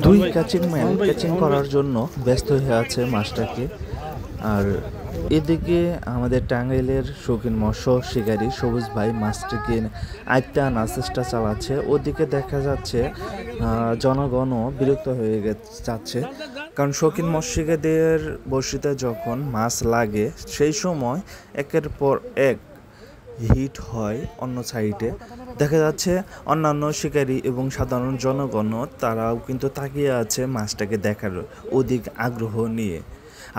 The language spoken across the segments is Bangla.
দুই ক্যাচিং ম্যান ক্যাচিং করার জন্য ব্যস্ত হয়ে আছে মাছটাকে। আর এদিকে আমাদের টাঙ্গাইলের শৌখিন মৎস্য শিকারী সবুজ ভাই মাছটিকে আয়ত্তে আনার চেষ্টা চালাচ্ছে। ওদিকে দেখা যাচ্ছে জনগণও বিরক্ত হয়ে যাচ্ছে, কারণ শৌখিন মৎস্য শিকারীদের বড়শিতে যখন মাছ লাগে সেই সময় একের পর এক হিট হয়। অন্য সাইডে দেখা যাচ্ছে অন্যান্য শিকারী এবং সাধারণ জনগণও তারাও কিন্তু তাকিয়ে আছে মাছটাকে দেখার অধিক আগ্রহ নিয়ে।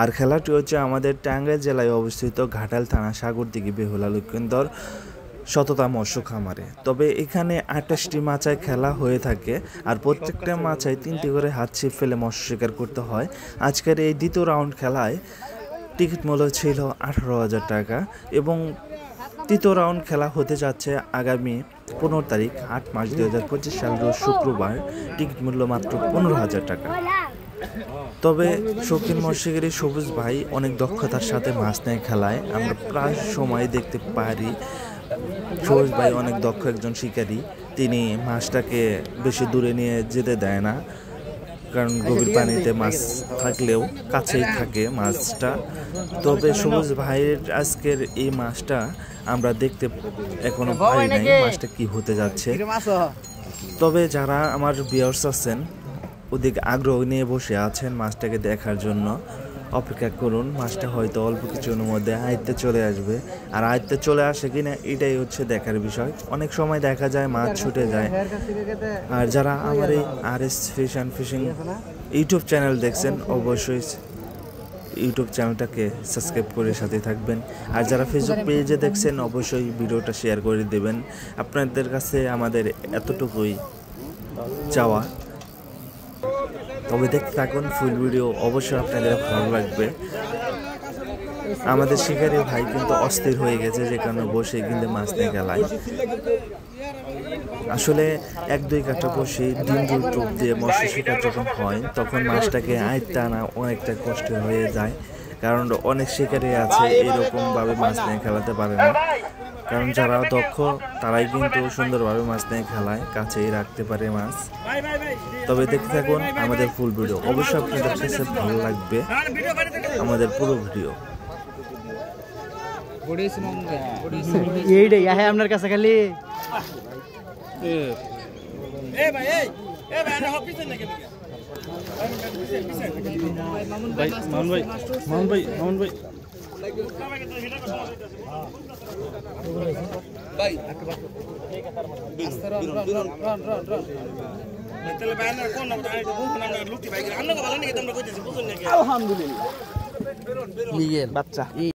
আর খেলাটি হচ্ছে আমাদের টাঙ্গাইল জেলায় অবস্থিত ঘাটাল থানা সাগরদিঘি বেহুলা লক্ষিন্দর সততা মৎস্য খামারে। তবে এখানে 28টি মাচায় খেলা হয়ে থাকে, আর প্রত্যেকটা মাচায় 3টি করে হাত ছিপ ফেলে মৎস্য শিকার করতে হয়। আজকের এই দ্বিতীয় রাউন্ড খেলায় টিকিট মূল্য ছিল 18,000 টাকা এবং তৃতীয় রাউন্ড খেলা হতে যাচ্ছে আগামী 15 তারিখ 8 মার্চ 2025 সাল রোজ শুক্রবার। টিকিট মূল্য মাত্র 15,000 টাকা। তবে শৌখিন মৎস্যশিকারী সবুজ ভাই অনেক দক্ষতার সাথে মাছ নেয় খেলায়। আমরা প্রায় সময় দেখতে পারি সবুজ ভাই অনেক দক্ষ একজন শিকারী। তিনি মাছটাকে বেশি দূরে নিয়ে যেতে দেয় না, কারণ গভীর পানিতে মাছ থাকলেও কাছেই থাকে মাছটা। তবে সবুজ ভাইয়ের আজকের এই মাছটা আমরা দেখতে এখনো পাই নাই মাছটা কি হতে যাচ্ছে। তবে যারা আমার ভিউয়ার্স আছেন ওদিকে আগ্রহ নিয়ে বসে আছেন মাছটাকে দেখার জন্য, অপেক্ষা করুন। মাছটা হয়তো অল্প কিছুর মধ্যে আয়ত্তে চলে আসবে, আর আয়ত্তে চলে আসে কিনা এটাই হচ্ছে দেখার বিষয়। অনেক সময় দেখা যায় মাছ ছুটে যায়। আর যারা আমার এই RS fish and fishing YouTube channel দেখছেন অবশ্যই ইউটিউব চ্যানেলটাকে সাবস্ক্রাইব করে সাথে থাকবেন। আর যারা ফেসবুক পেজে দেখছেন অবশ্যই ভিডিওটা শেয়ার করে দেবেন। আপনাদের কাছে আমাদের এতটুকুই চাওয়া। তবে দেখতে থাকুন ফুল ভিডিও, অবশ্যই আপনাদের ভালো লাগবে। আমাদের শিকারী ভাই কিন্তু অস্থির হয়ে গেছে, যে কারণে বসে কিন্তু মাছ নিয়ে খেলায়। আসলে 1-2 কাটা বসে ডিম দুল টোপ দিয়ে মৎস্য শিকার যখন হয় তখন মাছটাকে আয়ত্তে আনা অনেকটা কষ্ট হয়ে যায়, কারণ অনেক শিকারী আছে এরকমভাবে মাছ নিয়ে খেলাতে পারে না। কারণ যারা দক্ষ তারাই কিন্তু সুন্দরভাবে মাছ নিয়ে খেলায়, কাছেই রাখতে পারে মাছ। তবে দেখতে থাকুন আমাদের ফুল ভিডিও, অবশ্যই আপনাদের কাছে ভালো লাগবে আমাদের পুরো ভিডিও। আপনার কাছে খালি আলহামদুলিল্লাহ বাচ্চা